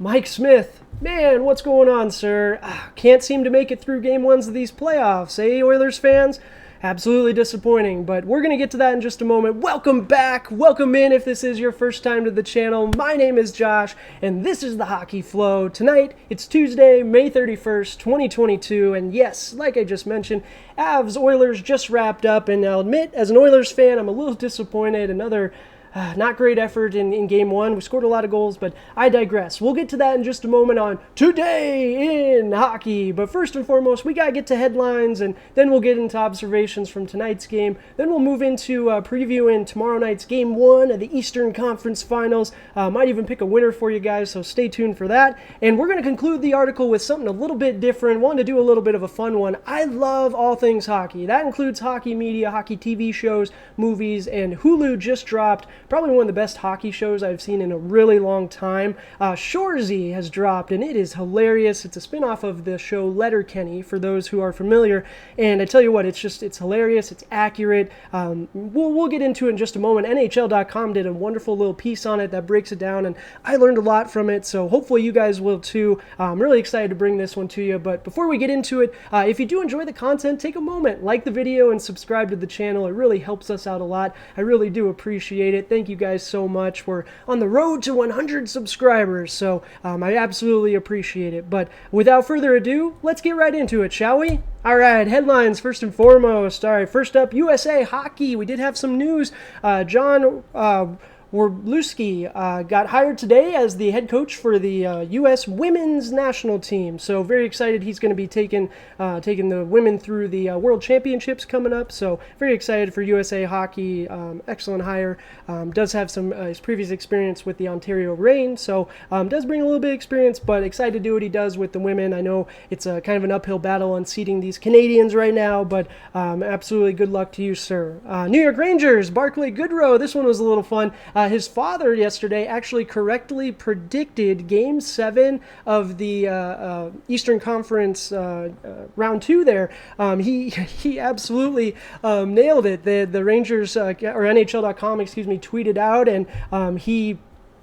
Mike Smith, man, what's going on, sir? Can't seem to make it through game ones of these playoffs, eh, Oilers fans? Absolutely disappointing, but we're going to get to that in just a moment. Welcome back, welcome in if this is your first time to the channel. My name is Josh, and this is the Hockey Flow. Tonight, it's Tuesday, May 31st, 2022, and yes, like I just mentioned, Avs Oilers just wrapped up, and I'll admit, as an Oilers fan, I'm a little disappointed. Another not great effort in game one. We scored a lot of goals, but I digress. We'll get to that in just a moment on Today in Hockey. But first and foremost, we got to get to headlines, and then we'll get into observations from tonight's game. Then we'll move into previewing tomorrow night's game one of the Eastern Conference Finals. Might even pick a winner for you guys, so stay tuned for that. And we're going to conclude the article with something a little bit different. Wanted to do a little bit of a fun one. I love all things hockey. That includes hockey media, hockey TV shows, movies, and Hulu just dropped probably one of the best hockey shows I've seen in a really long time. SHORESY has dropped, and it is hilarious. It's a spinoff of the show Letterkenny, for those who are familiar. And I tell you what, it's hilarious. It's accurate. We'll get into it in just a moment. NHL.com did a wonderful little piece on it that breaks it down, and I learned a lot from it. So hopefully you guys will too. I'm really excited to bring this one to you. But before we get into it, if you do enjoy the content, take a moment, like the video, and subscribe to the channel. It really helps us out a lot. I really do appreciate it. Thank you guys so much. We're on the road to 100 subscribers, so I absolutely appreciate it. But without further ado, let's get right into it, shall we? All right, headlines first and foremost. All right, first up, USA Hockey. We did have some news. John Warlewski got hired today as the head coach for the U.S. women's national team. So very excited. He's going to be taking the women through the World Championships coming up. So very excited for USA Hockey. Excellent hire. Does have some his previous experience with the Ontario Reign. So does bring a little bit of experience, but excited to do what he does with the women. I know it's a kind of an uphill battle unseating these Canadians right now, but absolutely good luck to you, sir. New York Rangers, Barclay Goodrow. This one was a little fun. His father yesterday actually correctly predicted Game 7 of the Eastern Conference Round 2 there. He absolutely nailed it. The Rangers, or NHL.com, tweeted out, and he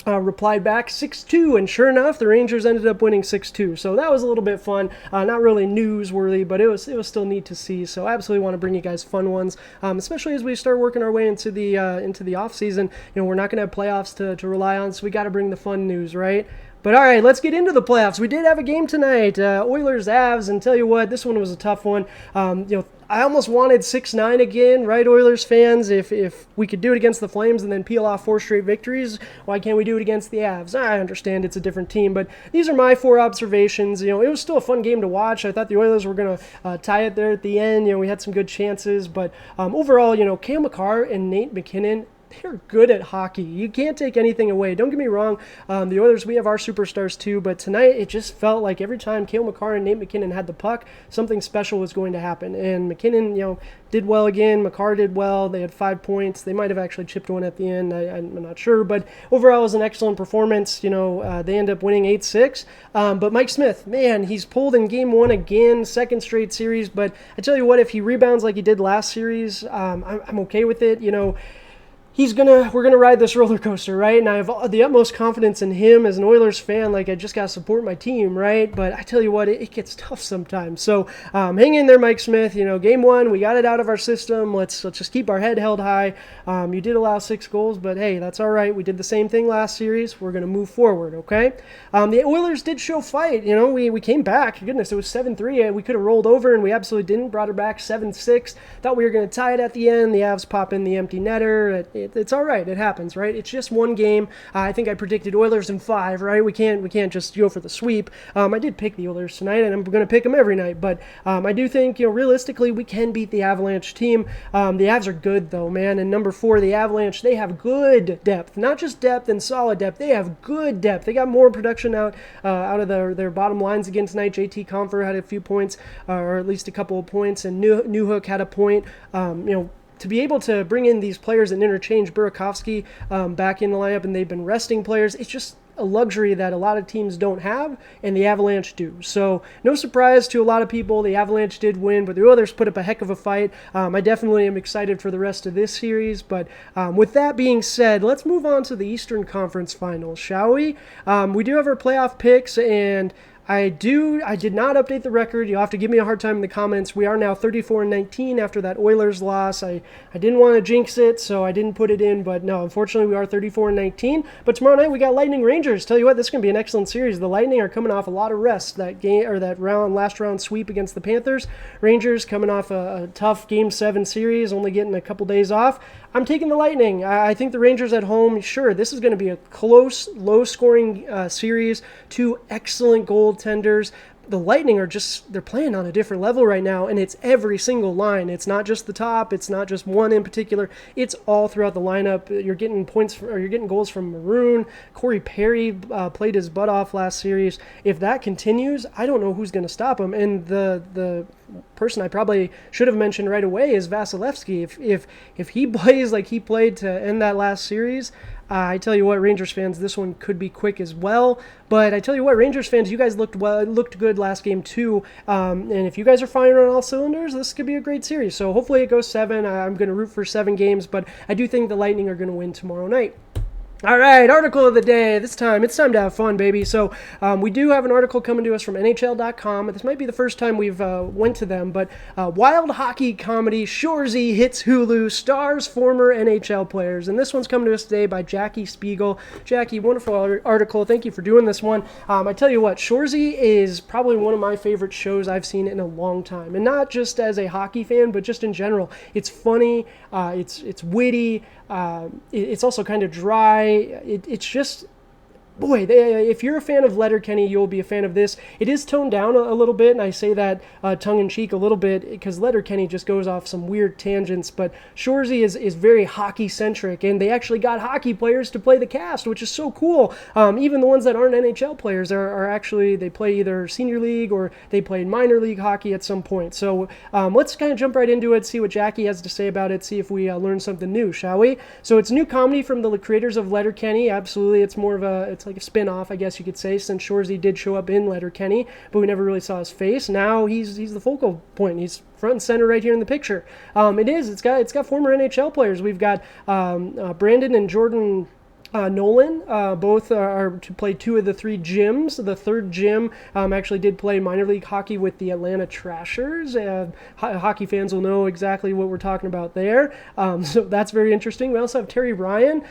replied back 6-2, and sure enough, the Rangers ended up winning 6-2. So that was a little bit fun. Not really newsworthy, but it was still neat to see. So I absolutely want to bring you guys fun ones, especially as we start working our way into the off season. You know, we're not going to have playoffs to rely on, so we got to bring the fun news, right? But all right, let's get into the playoffs. We did have a game tonight, Oilers Avs, and tell you what, this one was a tough one. I almost wanted 6-9 again, right, Oilers fans? If we could do it against the Flames and then peel off 4 straight victories, why can't we do it against the Avs? I understand it's a different team, but these are my 4 observations. You know, it was still a fun game to watch. I thought the Oilers were going to tie it there at the end. You know, we had some good chances, but overall, you know, Cale Makar and Nate MacKinnon, they're good at hockey. You can't take anything away. Don't get me wrong. The Oilers, we have our superstars too, but tonight it just felt like every time Cale Makar and Nate MacKinnon had the puck, something special was going to happen. And MacKinnon, you know, did well again. Makar did well. They had 5 points. They might have actually chipped one at the end. I'm not sure, but overall it was an excellent performance. You know, they end up winning 8-6. But Mike Smith, man, he's pulled in game 1 again, second straight series. But I tell you what, if he rebounds like he did last series, I'm okay with it. You know, we're gonna ride this roller coaster, right? And I have the utmost confidence in him as an Oilers fan. Like, I just gotta support my team, right? But I tell you what, it gets tough sometimes. So hang in there, Mike Smith. You know, game 1, we got it out of our system. Let's just keep our head held high. You did allow 6 goals, but hey, that's all right. We did the same thing last series. We're gonna move forward, okay? The Oilers did show fight. You know, we came back. Goodness, it was 7-3. We could have rolled over, and we absolutely didn't. Brought her back 7-6. Thought we were gonna tie it at the end. The Avs pop in the empty netter. It's all right. It happens, right? It's just one game. I think I predicted Oilers in 5, right? We can't just go for the sweep. I did pick the Oilers tonight, and I'm going to pick them every night. But I do think, you know, realistically, we can beat the Avalanche team. The Avs are good, though, man. And number 4, the Avalanche, they have good depth. Not just depth and solid depth. They have good depth. They got more production out of their bottom lines again tonight. JT Compher had a few points, or at least a couple of points, and Newhook had a point. You know, to be able to bring in these players and interchange Burakovsky back in the lineup, and they've been resting players, it's just a luxury that a lot of teams don't have, and the Avalanche do. So no surprise to a lot of people, the Avalanche did win, but the Oilers put up a heck of a fight. I definitely am excited for the rest of this series, but with that being said, let's move on to the Eastern Conference Finals, shall we? We do have our playoff picks, and I did not update the record. You'll have to give me a hard time in the comments. We are now 34-19 after that Oilers loss. I didn't want to jinx it, so I didn't put it in, but no, unfortunately we are 34-19. But tomorrow night we got Lightning Rangers. Tell you what, this is going to be an excellent series. The Lightning are coming off a lot of rest. That game, or that last round sweep against the Panthers. Rangers coming off a tough Game 7 series, only getting a couple days off. I'm taking the Lightning. I think the Rangers at home, sure, this is going to be a close, low-scoring series. Two excellent goaltenders. The Lightning are they're playing on a different level right now, and it's every single line. It's not just the top. It's not just one in particular. It's all throughout the lineup. You're getting you're getting goals from Maroon. Corey Perry played his butt off last series. If that continues, I don't know who's going to stop him. And the person I probably should have mentioned right away is Vasilevsky. If he plays like he played to end that last series, I tell you what, Rangers fans, this one could be quick as well. But I tell you what, Rangers fans, you guys looked good last game too. And if you guys are firing on all cylinders, this could be a great series. So hopefully it goes 7. I'm going to root for 7 games, but I do think the Lightning are going to win tomorrow night. All right, article of the day. It's time to have fun, baby. So we do have an article coming to us from NHL.com. This might be the first time we've went to them, but wild hockey comedy Shoresy hits Hulu, stars former NHL players. And this one's coming to us today by Jackie Spiegel. Jackie, wonderful article. Thank you for doing this one. I tell you what, Shoresy is probably one of my favorite shows I've seen in a long time. And not just as a hockey fan, but just in general. It's funny. It's witty. It's also kind of dry. It's just, boy, if you're a fan of Letterkenny, you'll be a fan of this. It is toned down a little bit, and I say that tongue-in-cheek a little bit because Letterkenny just goes off some weird tangents, but Shoresy is very hockey-centric, and they actually got hockey players to play the cast, which is so cool. Even the ones that aren't NHL players are actually, they play either senior league or they played minor league hockey at some point. So let's kind of jump right into it, see what Jackie has to say about it, see if we learn something new, shall we? So it's new comedy from the creators of Letterkenny. Absolutely, it's more of it's like a spin-off, I guess you could say, since Shoresy did show up in Letterkenny, but we never really saw his face. Now he's the focal point. He's front and center right here in the picture. It's got former NHL players. We've got Brandon and Jordan Nolan, both are to play 2 of the 3 gyms. The third gym actually did play minor league hockey with the Atlanta Trashers. Hockey fans will know exactly what we're talking about there. So that's very interesting. We also have Terry Ryan.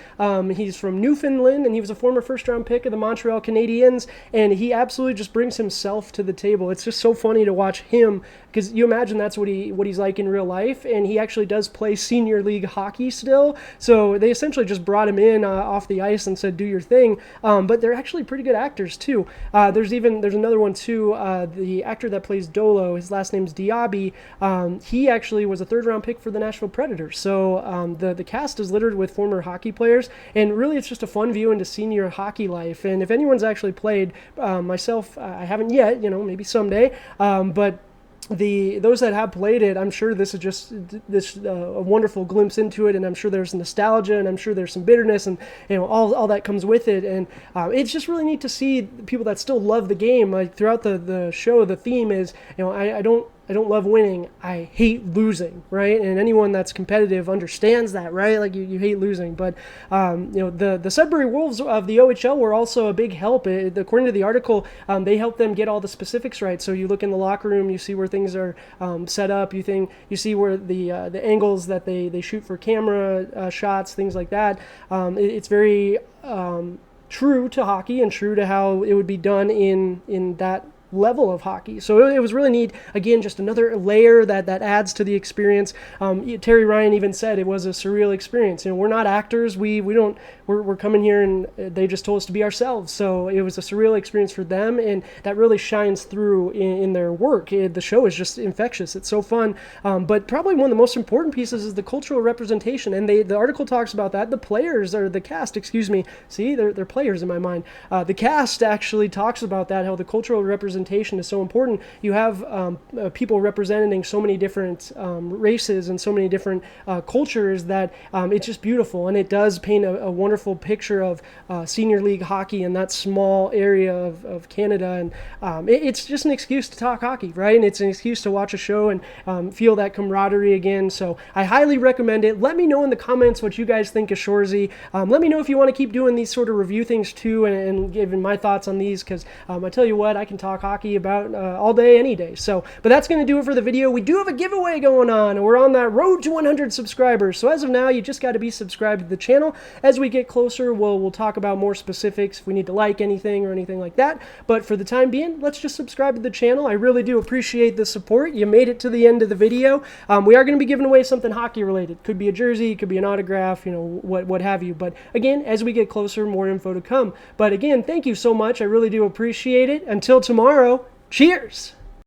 He's from Newfoundland, and he was a former first-round pick of the Montreal Canadiens, and he absolutely just brings himself to the table. It's just so funny to watch him, because you imagine that's what he's like in real life, and he actually does play senior league hockey still. So they essentially just brought him in off the ice and said, do your thing. But they're actually pretty good actors too. There's another one too. The actor that plays Dolo, his last name's Diaby. He actually was a 3rd-round pick for the Nashville Predators. So the cast is littered with former hockey players, and really it's just a fun view into senior hockey life. And if anyone's actually played, myself, I haven't yet, maybe someday, but those that have played it, I'm sure this is just a wonderful glimpse into it, and I'm sure there's nostalgia, and I'm sure there's some bitterness, and all that comes with it, and it's just really neat to see people that still love the game. Like throughout the show, the theme is I don't love winning. I hate losing, right? And anyone that's competitive understands that, right? Like you hate losing. But the Sudbury Wolves of the OHL were also a big help. According to the article, they helped them get all the specifics right. So you look in the locker room, you see where things are set up. You see where the angles that they shoot for camera shots, things like that. It's very true to hockey and true to how it would be done in that level of hockey. So it was really neat. Again, just another layer that adds to the experience. Terry Ryan even said it was a surreal experience. We're not actors. We're coming here and they just told us to be ourselves. So it was a surreal experience for them, and that really shines through in their work. The show is just infectious. It's so fun. But probably one of the most important pieces is the cultural representation, and the article talks about that. The players, or the cast, excuse me. See, they're players in my mind. The cast actually talks about that, how the cultural representation representation is so important. You have people representing so many different races and so many different cultures that it's just beautiful, and it does paint a wonderful picture of senior league hockey in that small area of Canada. And it's just an excuse to talk hockey, right? And it's an excuse to watch a show and feel that camaraderie again. So I highly recommend it. Let me know in the comments what you guys think of Shoresy. Let me know if you want to keep doing these sort of review things too, and giving my thoughts on these, because I tell you what, I can talk hockey about all day, any day. So, but that's going to do it for the video. We do have a giveaway going on, and we're on that road to 100 subscribers. So as of now, you just got to be subscribed to the channel. As we get closer, we'll talk about more specifics if we need to like anything or anything like that. But for the time being, let's just subscribe to the channel. I really do appreciate the support. You made it to the end of the video. We are going to be giving away something hockey related. Could be a jersey, could be an autograph, you know, what have you. But again, as we get closer, more info to come. But again, thank you so much. I really do appreciate it. Until tomorrow, cheers!